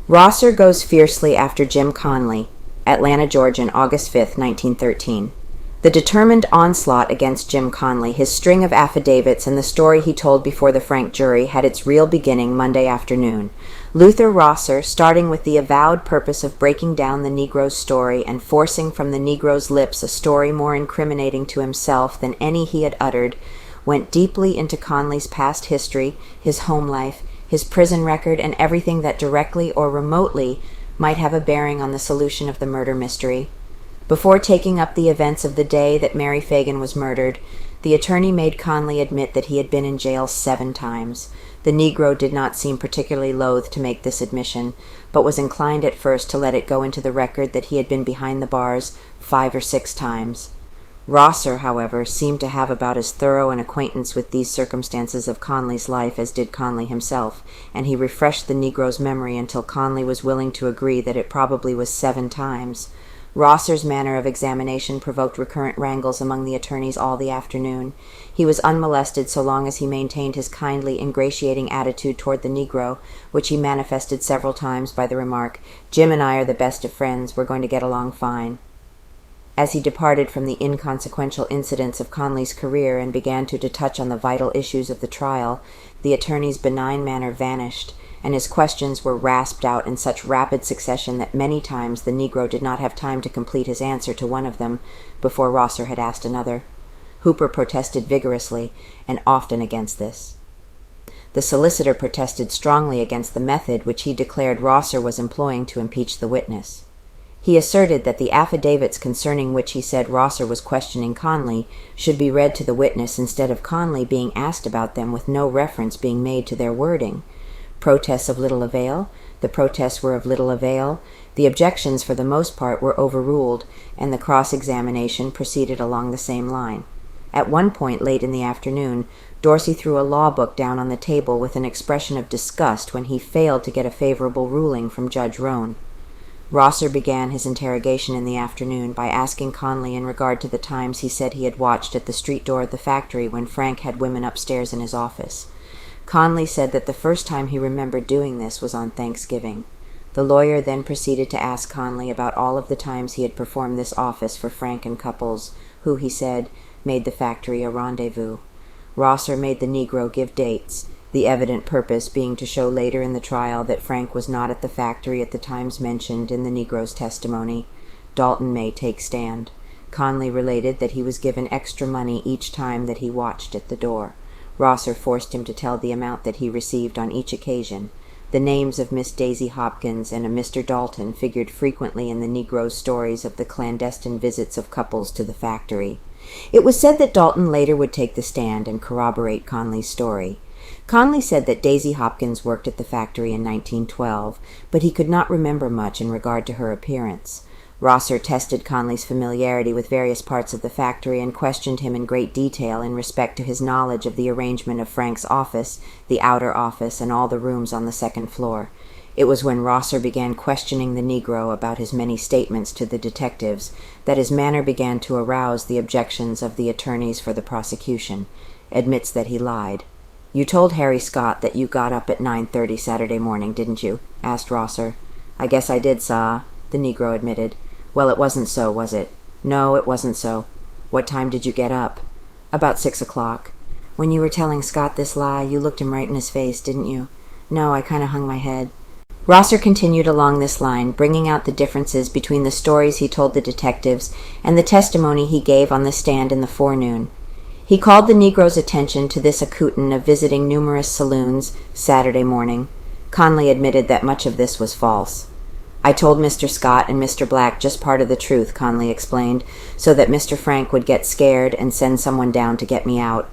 Rosser goes fiercely after Jim Conley. Atlanta, Georgian, August 5, 1913. The determined onslaught against Jim Conley, his string of affidavits, and the story he told before the Frank jury had its real beginning Monday afternoon. Luther Rosser, starting with the avowed purpose of breaking down the Negro's story and forcing from the Negro's lips a story more incriminating to himself than any he had uttered, went deeply into Conley's past history, his home life, his prison record, and everything that directly or remotely might have a bearing on the solution of the murder mystery. Before taking up the events of the day that Mary Phagan was murdered, the attorney made Conley admit that he had been in jail 7 times. The Negro did not seem particularly loath to make this admission, but was inclined at first to let it go into the record that he had been behind the bars 5 or 6 times. Rosser, however, seemed to have about as thorough an acquaintance with these circumstances of Conley's life as did Conley himself, and he refreshed the Negro's memory until Conley was willing to agree that it probably was 7 times. Rosser's manner of examination provoked recurrent wrangles among the attorneys all the afternoon. He was unmolested so long as he maintained his kindly, ingratiating attitude toward the Negro, which he manifested several times by the remark, "Jim and I are the best of friends. We're going to get along fine." As he departed from the inconsequential incidents of Conley's career and began to touch on the vital issues of the trial, the attorney's benign manner vanished, and his questions were rasped out in such rapid succession that many times the Negro did not have time to complete his answer to one of them before Rosser had asked another. Hooper protested vigorously, and often against this. The solicitor protested strongly against the method which he declared Rosser was employing to impeach the witness. He asserted that the affidavits concerning which he said Rosser was questioning Conley should be read to the witness instead of Conley being asked about them with no reference being made to their wording. Protests of little avail. The protests were of little avail. The objections for the most part were overruled, and the cross-examination proceeded along the same line. At one point late in the afternoon, Dorsey threw a law book down on the table with an expression of disgust when he failed to get a favorable ruling from Judge Roan. Rosser began his interrogation in the afternoon by asking Conley in regard to the times he said he had watched at the street door of the factory when Frank had women upstairs in his office. Conley said that the first time he remembered doing this was on Thanksgiving. The lawyer then proceeded to ask Conley about all of the times he had performed this office for Frank and couples, who, he said, made the factory a rendezvous. Rosser made the Negro give dates, the evident purpose being to show later in the trial that Frank was not at the factory at the times mentioned in the Negro's testimony. Dalton may take stand. Conley related that he was given extra money each time that he watched at the door. Rosser forced him to tell the amount that he received on each occasion. The names of Miss Daisy Hopkins and a Mr. Dalton figured frequently in the Negro's stories of the clandestine visits of couples to the factory. It was said that Dalton later would take the stand and corroborate Conley's story. Conley said that Daisy Hopkins worked at the factory in 1912, but he could not remember much in regard to her appearance. Rosser tested Conley's familiarity with various parts of the factory and questioned him in great detail in respect to his knowledge of the arrangement of Frank's office, the outer office, and all the rooms on the second floor. It was when Rosser began questioning the Negro about his many statements to the detectives that his manner began to arouse the objections of the attorneys for the prosecution. Admits that he lied. "You told Harry Scott that you got up at 9:30 Saturday morning, didn't you?" asked Rosser. "I guess I did, sah," the Negro admitted. "Well, it wasn't so, was it?" "No, it wasn't so." "What time did you get up?" "About 6 o'clock. When you were telling Scott this lie, you looked him right in his face, didn't you?" "No, I kind of hung my head." Rosser continued along this line, bringing out the differences between the stories he told the detectives and the testimony he gave on the stand in the forenoon. He called the Negro's attention to this accoutrement of visiting numerous saloons Saturday morning. Conley admitted that much of this was false. "I told Mr. Scott and Mr. Black just part of the truth," Conley explained, "so that Mr. Frank would get scared and send someone down to get me out.